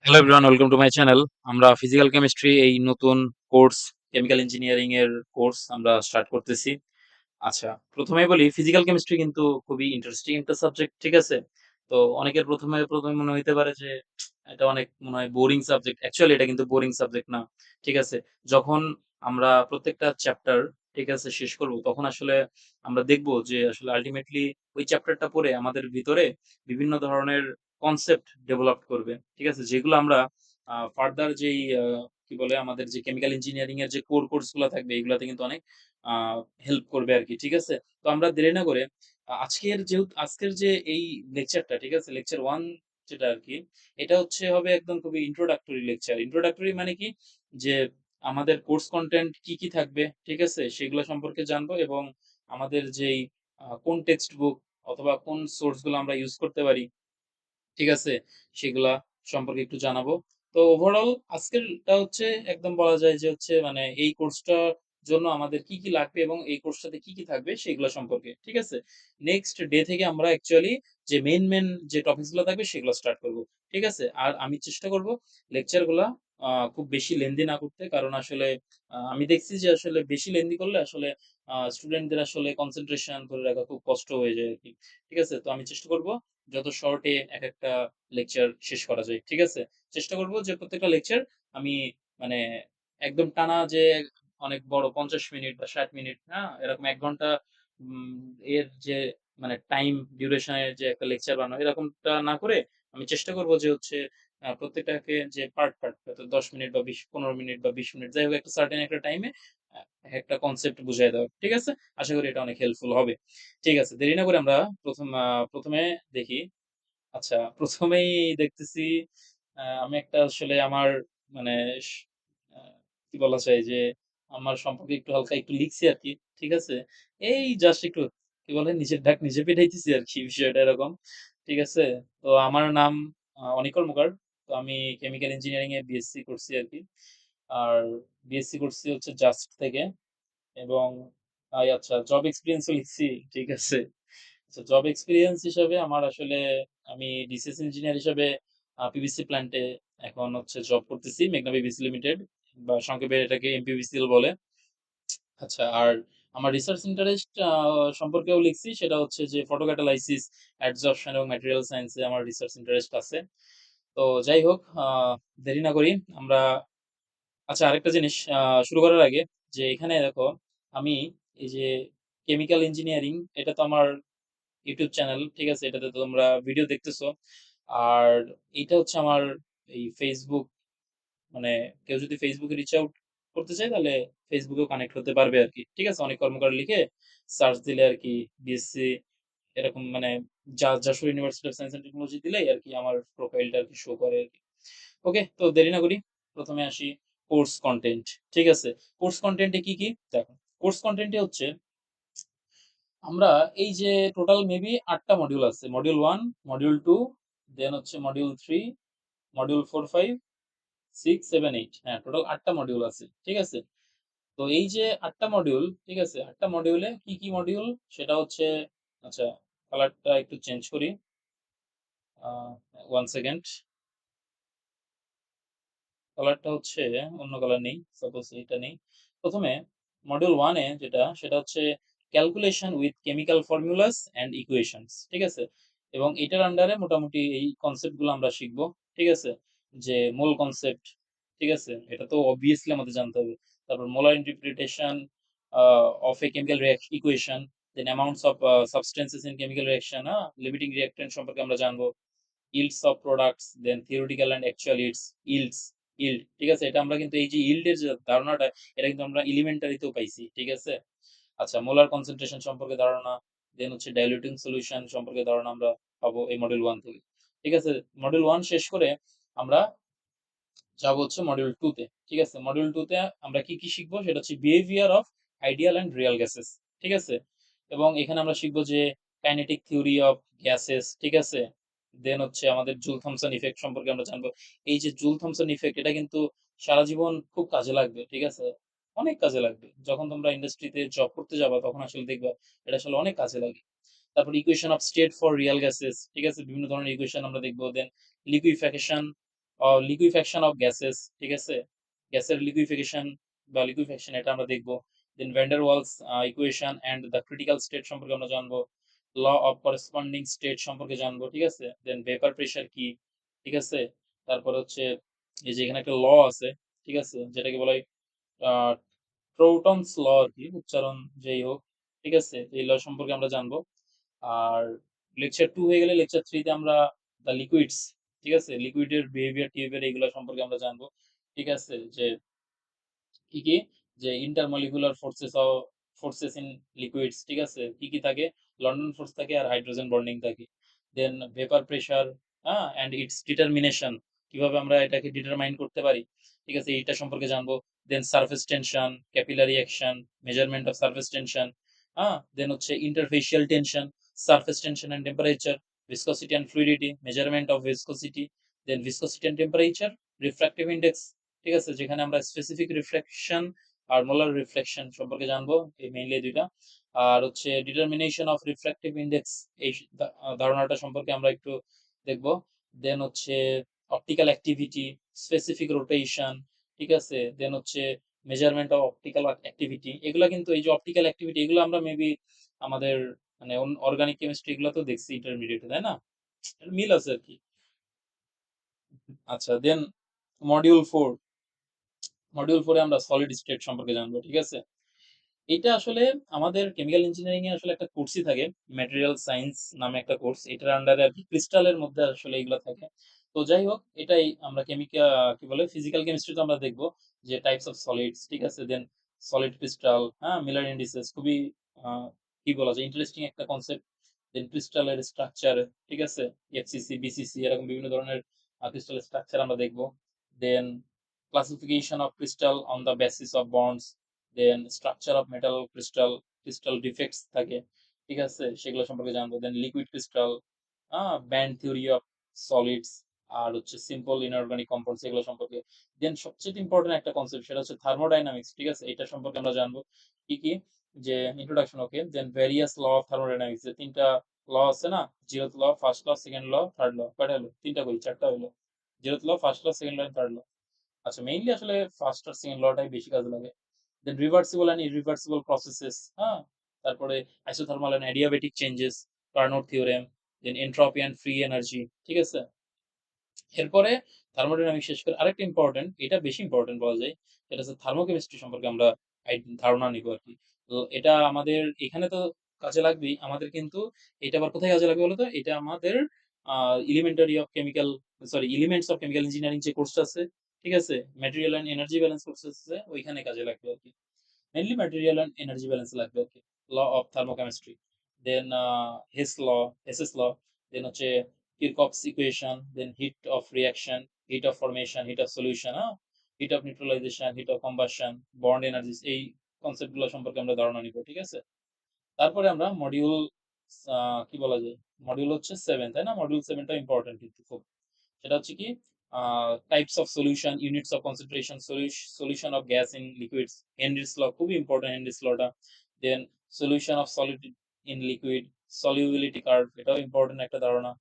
Hello everyone, welcome to my channel. আমরা physical chemistry এই নতুন কোর্স, কেমিক্যাল ইঞ্জিনিয়ারিং এর কোর্স আমরা স্টার্ট করতেছি। আচ্ছা, ১ম এই বলি ফিজিক্যাল কেমিস্ট্রি কিন্তু খুবই ইন্টারেস্টিং একটা সাবজেক্ট, ঠিক আছে? তো অনেকের ১ম এ মনে হইতে পারে যে এটা অনেক মনে হয় বোরিং সাবজেক্ট। অ্যাকচুয়ালি এটা কিন্তু বোরিং সাবজেক্ট না। ঠিক আছে? যখন আমরা প্রত্যেকটা চ্যাপ্টার, ঠিক আছে, শেষ করব তখন আসলে আমরা দেখব যে আসলে আল্টিমেটলি ওই চ্যাপ্টারটা পড়ে আমাদের ভিতরে বিভিন্ন ধরনের কনসেপ্ট ডেভেলপ করবে। ঠিক আছে? যেগুলো আমরা ফার্দার যেই কি বলে আমাদের যে কেমিক্যাল ইঞ্জিনিয়ারিং এর যে কোর্স গুলা থাকবে এগুলাতে কিন্তু অনেক আ হেল্প করবে আরকি। ঠিক আছে? তো আমরা দেরি না করে আজকের যে এই লেকচারটা, ঠিক আছে? লেকচার 1 যেটা আরকি, এটা হবে একদম খুবই ইন্ট্রোডাক্টরি লেকচার। ইন্ট্রোডাক্টরি মানে কি? যে আমাদের কোর্স কনটেন্ট কি, কি থাকবে, ঠিক আছে? সেগুলা সম্পর্কে জানবো এবং আমাদের যেই কোন টেক্সট বুক অথবা কোন সোর্স গুলো আমরা ইউজ করতে পারি, ঠিক আছে? সেগুলা সম্পর্কে একটু জানাবো। তো ওভারঅল আজকেরটা একদম বলা যায় যে মানে এই কোর্সটার জন্য আমাদের কি, কি লাগবে এবং এই কোর্সটাতে কি, কি থাকবে সেগুলা সম্পর্কে। ঠিক আছে? নেক্সট ডে থেকে আমরা অ্যাকচুয়ালি যে মেইন যে টপিকস গুলা থাকবে সেগুলা স্টার্ট করব। ঠিক আছে? আর আমি চেষ্টা করব লেকচার গুলা খুব বেশি লেন্থি না করতে। কারণ আসলে আমি দেখছি যে আসলে বেশি লেন্থি করলে আসলে স্টুডেন্টদের আসলে কনসেনট্রেশন ধরে রাখা খুব কষ্ট হয়ে যায় আরকি। ঠিক আছে? তো আমি চেষ্টা করব যত শর্টে একেকটা লেকচার শেষ করা যায়। ঠিক আছে? চেষ্টা করব যে প্রত্যেকটা লেকচার আমি মানে একদম টানা যে অনেক বড় ৫০ মিনিট বা ৬০ মিনিট, এরকম ১ ঘন্টা উম এর যে টাইম ডিউরেশন এর যে একটা লেকচার বানানো এরকমটা না করে আমি চেষ্টা করব যে প্রত্যেকটাকে যে পার্ট হয়তো ১০ মিনিট বা ১৫ মিনিট বা ২০ মিনিট যাই হোক একটা সার্টেন একটা টাইমে একটা কনসেপ্ট বুঝায় দেওয়া। ঠিক আছে? আশা করি এটা অনেক হেল্পফুল হবে। ঠিক আছে, দেরি না করে আমরা ১ম এ দেখি। আচ্ছা, ১ম এই দেখতেছি আমি একটা আসলে আমার মানে স আ কি বলা যায় যে আমার সম্পর্কে একটু হালকা একটু লিখছি আরকি। ঠিক আছে? এই জাস্ট একটু কি বলে নিজের ঢাক নিজে পিটাইতেছি আরকি, বিষয়টা এরকম। ঠিক আছে? তো আমার নাম অনিক কর্মকার। তো আমি কেমিক্যাল ইঞ্জিনিয়ারিং এ বিএসসি করছি আরকি। আর বিএসসি করছি জাস্ট থেকে এবং আচ্ছা, জব এক্সপেরিয়েন্স ও লিখছি। ঠিক আছে? আচ্ছা, জব এক্সপেরিয়েন্স হিসাবে আমার আসলে আমি ডিসিএস ইঞ্জিনিয়ার হিসাবে পিভিসি প্ল্যান্টে এখন জব করতেছি। মেঘনা পিভিসি লিমিটেড বা সংক্ষেপে এটাকে এমপিভিসিএল বলে। আচ্ছা, আর আমার রিসার্চ ইন্টারেস্ট সম্পর্কেও লিখছি। সেটা যে ফটোক্যাটালাইসিস, অ্যাডসর্পশন এবং ম্যাটেরিয়াল সায়েন্স এ আমার রিসার্চ ইন্টারেস্ট আছে। তো যাই হোক, দেরি না করি আমরা। আচ্ছা, আরেকটা জিনিস শুরু করার আগে যে এখানে দেখো আমি এই যে কেমিক্যাল ইঞ্জিনিয়ারিং এটা তো আমার ইউটিউব চ্যানেল, ঠিক আছে? এটাতে তো তোমরা ভিডিও দেখতেছো। আর এইটা আমার এই Facebook, মানে কেউ যদি Facebook এ রিচ আউট করতে চায় তাহলে Facebook এও কানেক্ট হতে পারবে আরকি। ঠিক আছে? অনেক কর্মকার লিখে সার্চ দিলে আরকি বিএসসি এরকম Jessore university of science and technology দিলেই আরকি আমার প্রোফাইলটা আরকি শো করে আরকি। ওকে, তো দেরি না করি। ১ম এ আসি কোর্স কনটেন্ট। ঠিক আছে? কোর্স কনটেন্ট এ কি, কি? দেখো, কোর্স কনটেন্ট এ আমরা এই যে টোটাল মেবি ৮ টা মডিউল আছে। Module 1, module ২, then module ৩, module ৪, ৫, ৬, ৭, ৮। হ্যাঁ, টোটাল ৮ টা মডিউল আছে। ঠিক আছে? তো এই যে ৮ টা মডিউল, ঠিক আছে? ৮ টা মডিউলে কি, কি মডিউল সেটা আচ্ছা, কালারটা একটু চেঞ্জ করি। আ 1 সেকেন্ড। কালারটা অন্য কালার নেই। সাপোজ এইটা নেই। ১ম এ মডিউল 1 এ যেটা সেটা calculation with chemical formulas and equations. ঠিক আছে? এবং এটার আন্ডারে মোটামুটি এই কনসেপ্ট গুলো আমরা শিখব। ঠিক আছে? যে মোল কনসেপ্ট, ঠিক আছে? এটা তো obviously আমাদের জানতে হবে। তারপর molar interpretation of a chemical equation, then amounts of substances in chemical reaction, limiting reactant সম্পর্কে আমরা জানবো। yields of products, then theoretical and actual yield, ঠিক আছে? এটা আমরা কিন্তু এই যে yield এর যে ধারণাটা এটা কিন্তু আমরা এলিমেন্টারি তেও পাইছি। ঠিক আছে? আচ্ছা, মোলার কনসেনট্রেশন সম্পর্কে ধারণা, দেন ডাইলিউটিং সলিউশন সম্পর্কে ধারণা আমরা পাবো এই মডিউল 1 থেকে। ঠিক আছে? মডিউল 1 শেষ করে আমরা যাবো মডিউল 2 তে। ঠিক আছে? মডিউল 2 তে আমরা কি, কি শিখবো সেটা behaviour of ideal and Real gases. ঠিক আছে? এবং এখানে আমরা শিখবো যে কাইনেটিক থিওরি অফ গ্যাসেস। ঠিক আছে? দেন আমাদের জুল থমসন ইফেক্ট সম্পর্কে আমরা জানবো। এই যে জুল থমসন ইফেক্ট এটা কিন্তু সারা জীবন খুব কাজে লাগবে। ঠিক আছে? অনেক কাজে লাগবে। যখন তোমরা ইন্ডাস্ট্রিতে জব করতে যাবা তখন আসলে দেখবা এটা আসলে অনেক কাজে লাগে। তারপর equation of state for real gases. ঠিক আছে? বিভিন্ন ধরনের ইকুয়েশন আমরা দেখবো। Then liquefaction, liquefaction of gases, ঠিক আছে? গ্যাসের লিকুইফিকেশন বা লিকুইফ্যাকশন এটা আমরা দেখব। Then van der Waals equation and the critical state সম্পর্কে আমরা জানবো। ল অফ করেসপন্ডিং স্টেট সম্পর্কে জানবো, ঠিক আছে? দেন ভেপার প্রেশার কি, ঠিক আছে? তারপর হচ্ছে এই যে এখানে একটা ল আছে, ঠিক আছে? যেটাকে বলা হয় আ ট্রৌটনস ল আরকি উচ্চারণ যেই হোক, ঠিক আছে? এই ল সম্পর্কে আমরা জানবো। আর লেকচার 2 হয়ে গেলে লেকচার 3 তে আমরা দ্য লিকুইডস, ঠিক আছে? লিকুইডের বিহেভিয়ার টিহেভিয়ার এগুলা সম্পর্কে আমরা জানবো। ঠিক আছে? যে কি, কি? যে ইন্টারমলিকুলার ফোর্সেস ইন লিকুইডস, ঠিক আছে? কি থাকে? লন্ডন ফোর্স থাকে আর হাইড্রোজেন বন্ডিং থাকে। Then vapour pressure, and its determination. কিভাবে আমরা এটাকে ডিটারমাইন করতে পারি? ঠিক আছে? এইটা সম্পর্কে জানবো। Then surface tension, capillary action, measurement of surface tension, then হচ্ছে interfacial tension, surface tension and temperature, viscosity and fluidity, measurement of viscosity, then viscosity and temperature, refractive index, ঠিক আছে? যেখানে আমরা স্পেসিফিক রিফ্লেকশন আর মোলার রিফ্লেকশন সম্পর্কে জানবো। এই mainly ২ টা। আর হচ্ছে ডিটারমিনেশন অফ রিফ্র্যাক্টিভ ইনডেক্স এই ধারণাটা সম্পর্কে আমরা একটু দেখব। দেন হচ্ছে অপটিক্যাল অ্যাক্টিভিটি, স্পেসিফিক রোটেশন, ঠিক আছে? দেন হচ্ছে মেজারমেন্ট অফ অপটিক্যাল অ্যাক্টিভিটি। এগুলা কিন্তু এই যে অপটিক্যাল অ্যাক্টিভিটি এগুলো আমরা মেবি আমাদের মানে অর্গানিক কেমিস্ট্রি এগুলাতেও দেখছি ইন্টারমিডিয়েটে, তাই না? মিল আছে আরকি। আচ্ছা দেন মডিউল 4 মডিউল 4 এ আমরা সলিড স্টেট সম্পর্কে জানবো। ঠিক আছে? এইটা আসলে আমাদের কেমিক্যাল ইঞ্জিনিয়ারিং এ আসলে একটা কোর্সই থাকে। ম্যাটেরিয়াল সায়েন্স নামে একটা কোর্স। এটার আন্ডারে আরকি ক্রিস্টালের মধ্যে আসলে এগুলা থাকে। তো যাই হোক এটাই আমরা কি বলে ফিজিক্যাল কেমিস্ট্রিতে আমরা দেখব যে টাইপস অফ সলিডস, ঠিক আছে? দেন সলিড ক্রিস্টাল, মিলার ইন্ডিসেস খুবই আ কি বলা যায় ইন্টারেস্টিং একটা কনসেপ্ট। দেন ক্রিস্টালের স্ট্রাকচার, ঠিক আছে? এফসিসি, বিসিসি এরকম বিভিন্ন ধরনের ক্রিস্টালের স্ট্রাকচার আমরা দেখব। Then classification of crystal on the basis of bonds, then structure of metal crystal, crystal defects থাকে, ঠিক আছে? সেগুলো সম্পর্কে জানবো। Then liquid crystal, band theory of solids আর হচ্ছে সিম্পল ইনঅর্গানিক কম্পাউন্ডস এগুলো সম্পর্কে। দেন সবচেয়ে ইম্পোর্টেন্ট একটা কনসেপ্ট সেটা হচ্ছে থার্মোডাইনামিক্স, ঠিক আছে? এটা সম্পর্কে আমরা জানবো। কি, কি? যে introduction okay. Then various law of thermodynamics যে ৩ টা ল আছে না? 0th ল, 1st ল, 2nd ল, 3rd ল। কয়টা হলো? ৩ টা কই? ৪ টা হইলো। 0th ল, 1st ল, 2nd ল, 3rd ল। আচ্ছা মেইনলি আসলে 1st আর 2nd লটাই বেশি কাজে লাগে। Then reversible and irreversible processes, তারপরে isothermal and adiabatic changes, Carnot theorem, then entropy and free energy, ঠিক আছে? এরপরে থার্মোডাইনামিক্স শেষ করে আরেকটা ইম্পোর্টেন্ট, এটা বেশি ইম্পোর্টেন্ট বলা যায়। সেটা হচ্ছে থার্মোকেমিস্ট্রি সম্পর্কে আমরা ধারণা নিবো আরকি। তো এটা আমাদের এখানে তো কাজে লাগবেই। আমাদের কিন্তু এটা আবার কোথায় কাজে লাগবে বলো তো? এটা আমাদের uh elementary of chemical elements of chemical engineering যে কোর্সটা আছে, ঠিক আছে? Material and energy balance course আছে, ওইখানে কাজে লাগবে আরকি। Mainly material and energy balance লাগবে আরকি। Law of থার্মোকেমিস্ট্রি। Then হেসেস law, then হচ্ছে Kirchhoff's equation, then heat of reaction, heat of formation, heat of solution, heat of neutralization, heat of combustion, bond energies এই concept গুলো সম্পর্কে আমরা ধারণা নিব। ঠিক আছে? তারপরে আমরা মডিউল আ কি বলা যায়? মডিউল হচ্ছে 7 তাই না? মডিউল 7 টা ইম্পোর্টেন্ট কিন্তু খুব। সেটা হচ্ছে কি uh types of solution, units of concentration, solution of gas in liquids, Henry's law খুবই ইম্পোর্টেন্ট হেনরিস লটা। Then solution of solid in liquid, solubility curve এটাও ইম্পোর্টেন্ট একটা ধারণা।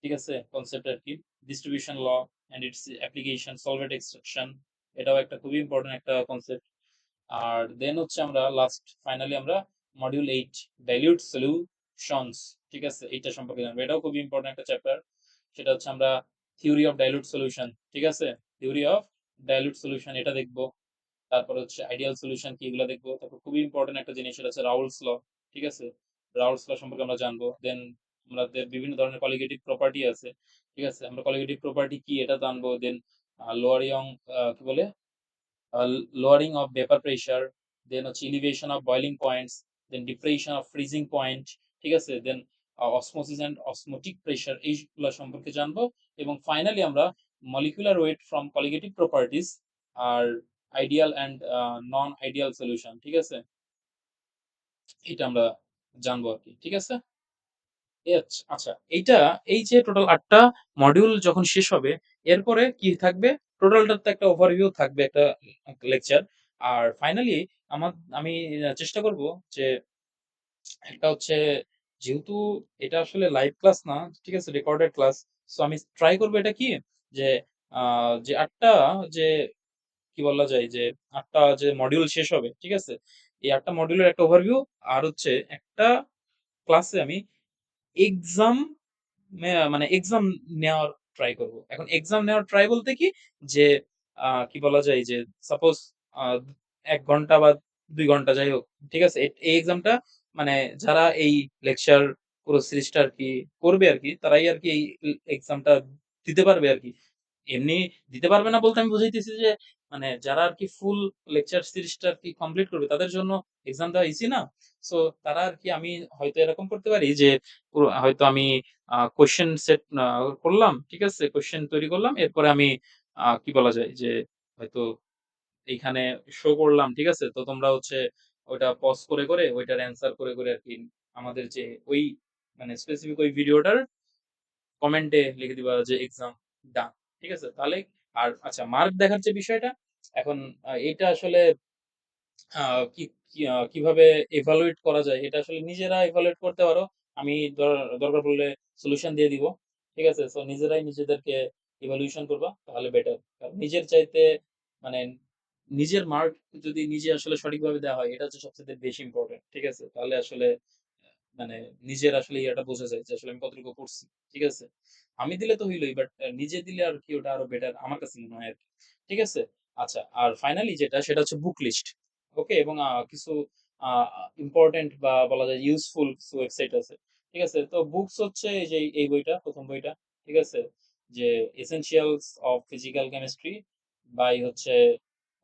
ঠিক আছে? কনসেপ্ট আরকি। Distribution law and its application, solvent extraction এটাও একটা খুবই ইম্পোর্টেন্ট একটা কনসেপ্ট। আর দেন হচ্ছে আমরা লাস্ট ফাইনালি আমরা মডিউল 8 ডাইলিউট সলিউশনস, ঠিক আছে? এইটা সম্পর্কে জানবো। এটাও খুবই ইম্পোর্টেন্ট একটা চ্যাপ্টার। সেটা হচ্ছে আমরা থিওরি অফ ডাইলিউট সলিউশন, ঠিক আছে? থিওরি অফ ডাইলিউট সলিউশন এটা দেখবো। তারপরে হচ্ছে আইডিয়াল সলিউশন কি এগুলো দেখবো। তারপর খুবই ইম্পোর্টেন্ট একটা জিনিস সেটা হচ্ছে রাউলস ল, ঠিক আছে? রাউলস ল সম্পর্কে আমরা জানবো। দেন আমাদের বিভিন্ন ধরনের কলিগেটিভ প্রপার্টি আছে। ঠিক আছে? আমরা কলিগেটিভ প্রপার্টি কি এটা জানবো। দেন লোয়ারিয়ং কি বলে? lowering of vapor pressure, then হচ্ছে elevation of boiling points, then depression of freezing point, ঠিক আছে? দেন osmosis and osmotic pressure এইগুলা সম্পর্কে জানবো এবং ফাইনালি আমরা molecular weight from colligative properties R ideal and non ideal solution, ঠিক আছে? এটা আমরা জানবো আরকি। ঠিক আছে? আচ্ছা এইটা এই যে টোটাল ৮ টা মডিউল যখন শেষ হবে, এরপরে কি থাকবে? টোটালটার তো একটা ওভারভিউ থাকবে একটা লেকচার। আর ফাইনালি আমি চেষ্টা করব যে একটা হচ্ছে যেহেতু এটা আসলে লাইভ ক্লাস না, ঠিক আছে? Recorded class. সো আমি ট্রাই করব এটা কি যে যে ৮টা যে কি বলা যায় যে ৮টা যে মডিউল শেষ হবে, ঠিক আছে? এই ৮টা মডিউলের একটা ওভারভিউ আর হচ্ছে একটা ক্লাসে আমি এক্সাম মানে এক্সাম নেওয়ার ট্রাই করব। এখন এক্সাম নেওয়ার ট্রাই বলতে কি যে কি বলা যায় যে সাপোজ আ ১ ঘন্টা বা ২ ঘন্টা যাই হোক। ঠিক আছে? এই এক্সামটা মানে যারা এই লেকচার পুরো সিরিজটা আরকি করবে আরকি, তারাই আরকি এই এক্সামটা দিতে পারবে আরকি। এমনি দিতে পারবে না বলতে আমি বুঝাইতেছি যে মানে যারা আরকি ফুল লেকচার সিরিজটা আরকি কমপ্লিট করবে তাদের জন্য এক্সাম দেওয়া ইজি না? সো তারা আরকি আমি হয়তো এরকম করতে পারি যে পুরো হয়তো আমি কোয়েশ্চেন সেট করলাম। ঠিক আছে? কোয়েশ্চেন তৈরি করলাম। এরপরে আমি কি বলা যায় যে হয়তো এইখানে শো করলাম। ঠিক আছে? তো তোমরা হচ্ছে ওইটা পজ করে ওইটার অ্যান্সার করে আরকি আমাদের যে ওই মানে স্পেসিফিক ওই ভিডিওটার কমেন্টে লিখে দিবা যে এক্সাম ডান। ঠিক আছে? তাহলে আর আচ্ছা মার্ক দেখার যে বিষয়টা, এখন এটা আসলে আ কি কি কিভাবে evaluate করা যায় এটা আসলে নিজেরা evaluate করতে পারো। আমি দরকার পড়লে সলিউশন দিয়ে দিব। ঠিক আছে? সো নিজেরাই নিজেদেরকে evaluation করবা তাহলে বেটার। কারণ নিজের চাইতে মানে নিজের মার্ক যদি নিজে আসলে সঠিকভাবে দেওয়া হয় এটা হচ্ছে সবচাইতে বেশি ইম্পোর্টেন্ট। ঠিক আছে? তাহলে আসলে মানে নিজের আসলে ইয়েটা বোঝা যায় যে আসলে আমি কতটুকু করছি। ঠিক আছে? আমি দিলে তো হইলই বাট নিজে দিলে আর কি ওটা আরো বেটার আমার কাছে মনে হয় আরকি। ঠিক আছে? আচ্ছা আর ফাইনালি যেটা সেটা হচ্ছে বুক লিস্ট। ওকে? এবং কিছু আ ইম্পোর্টেন্ট বা বলা যায় ইউজফুল কিছু ওয়েবসাইট আছে। ঠিক আছে? তো বুকস হচ্ছে এই যে এই বইটা ১ম বইটা। ঠিক আছে? যে 'Essentials of Physical Chemistry' by হচ্ছে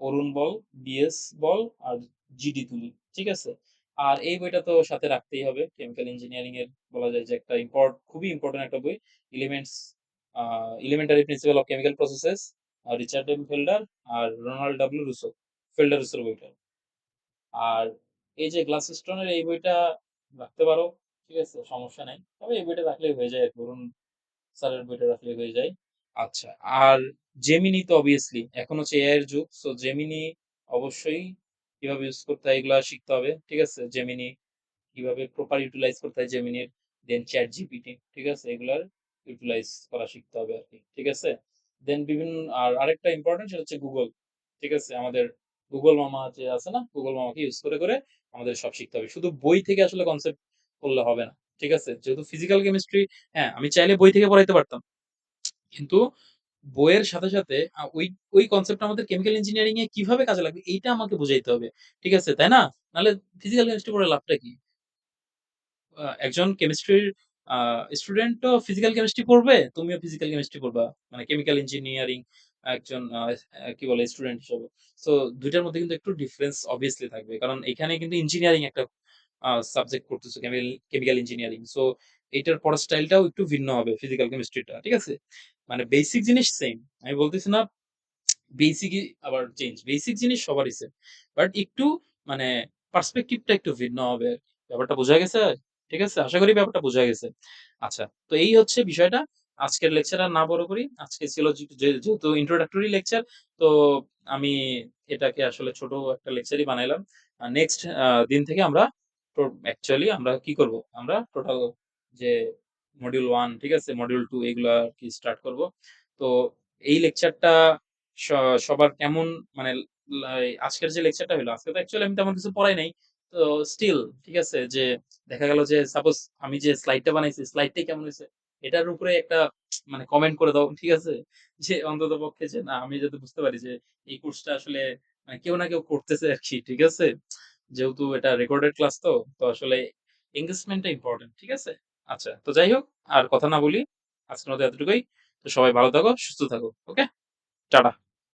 অরুণ বল, বিএস বল আর জিডি তুলি। ঠিক আছে? আর এই বইটা তো সাথে রাখতেই হবে। কেমিক্যাল ইঞ্জিনিয়ারিং এর বলা যায় যে একটা খুবই ইম্পোর্টেন্ট একটা বই। Elements uh elementary principle of chemical processes Richard M Felder আর রোনাল্ড ডব্লিউ রুসো। ফেল্ডার রুসোর বইটা। আর এই যে গ্লাসস্টোনের এই বইটা রাখতে পারো। ঠিক আছে? সমস্যা নাই। তবে এই বইটা রাখলেই হয়ে যায় আরকি। অরুণ স্যারের বইটা রাখলেই হয়ে যায়। আচ্ছা। আর জেমিনি তো obviously এখন হচ্ছে এআই এর যুগ। সো জেমিনি অবশ্যই কিভাবে ইউজ করতে হয় এগুলা শিখতে হবে। ঠিক আছে? জেমিনি কিভাবে প্রপার ইউটিলাইজ করতে হয় জেমিনির, দেন চ্যাট জিপিটি, ঠিক আছে? এগুলার ইউটিলাইজ করা শিখতে হবে আরকি। ঠিক আছে? দেন বিভিন্ন আর আরেকটা ইম্পোর্টেন্ট সেটা হচ্ছে গুগল। ঠিক আছে? আমাদের গুগল মামা যে আছে না? গুগল মামাকে ইউজ করে আমাদের সব শিখতে হবে। শুধু বই থেকে আসলে কনসেপ্ট পড়লে হবে না। ঠিক আছে? যেহেতু ফিজিক্যাল কেমিস্ট্রি হ্যাঁ, আমি চাইলে বই থেকে পড়াইতে পারতাম। কিন্তু বইয়ের সাথে ওই কনসেপ্টটা আমাদের কেমিক্যাল ইঞ্জিনিয়ারিং এ কিভাবে কাজে লাগবে এইটা আমাকে বুঝাইতে হবে। ঠিক আছে? তাই না? নাহলে ফিজিক্যাল কেমিস্ট্রি পড়ে লাভটা কি? একজন কেমিস্ট্রির আ স্টুডেন্টও ফিজিক্যাল কেমিস্ট্রি পড়বে, তুমিও ফিজিক্যাল কেমিস্ট্রি পড়বা। মানে কেমিক্যাল ইঞ্জিনিয়ারিং একজন কি বলে স্টুডেন্ট হিসেবে। সো ২ টার মধ্যে কিন্তু একটু ডিফারেন্স obviously থাকবে। কারণ এখানে কিন্তু ইঞ্জিনিয়ারিং একটা সাবজেক্ট পড়তেছো কেমিক্যাল ইঞ্জিনিয়ারিং। সো এইটার পড়ার স্টাইলটাও একটু ভিন্ন হবে ফিজিক্যাল কেমিস্ট্রিটা। ঠিক আছে? মানে বেসিক জিনিস সেইম। আমি বলতেছি না বেসিকই আবার চেঞ্জ। বেসিক জিনিস সবারই সেম। বাট একটু মানে পার্সপেক্টিভটা একটু ভিন্ন হবে আরকি। ব্যাপারটা বোঝা গেছে? ঠিক আছে? আশা করি ব্যাপারটা বোঝা গেছে। আচ্ছা, তো এই হচ্ছে বিষয়টা। আজকের লেকচার আর না বড় করি। আজকে ছিল যেহেতু ইন্ট্রোডাক্টরি লেকচার, তো আমি এটাকে আসলে ছোট একটা লেকচারই বানাইলাম। নেক্সট দিন থেকে আমরা অ্যাকচুয়ালি আমরা কি করব? আমরা টোটাল যে মডিউল 1 ঠিক আছে? মডিউল 2 এগুলা আরকি স্টার্ট করব। তো এই লেকচারটা স সবার কেমন মানে আজকের যে লেকচারটা হইলো, আজকে তো অ্যাকচুয়ালি আমি তেমন কিছু পড়াই নাই। তো স্টিল ঠিক আছে? যে দেখা গেল যে সাপোজ আমি যে স্লাইডটা বানাইছি, স্লাইডটাই কেমন হইছে? এটার উপরে একটা মানে কমেন্ট করে দাও। ঠিক আছে? যে অন্ততপক্ষে যে না আমি যাতে বুঝতে পারি যে এই কোর্সটা আসলে মানে কেউ না কেউ করতেছে আরকি। ঠিক আছে? যেহেতু এটা রেকর্ডেড ক্লাস তো, তো আসলে এনগেজমেন্টটা ইম্পোর্টেন্ট। ঠিক আছে? আচ্ছা, তো যাই হোক আর কথা না বলি। আজকের মতো এতটুকুই। তো সবাই ভালো থাকো, সুস্থ থাকো। ওকে? টাটা।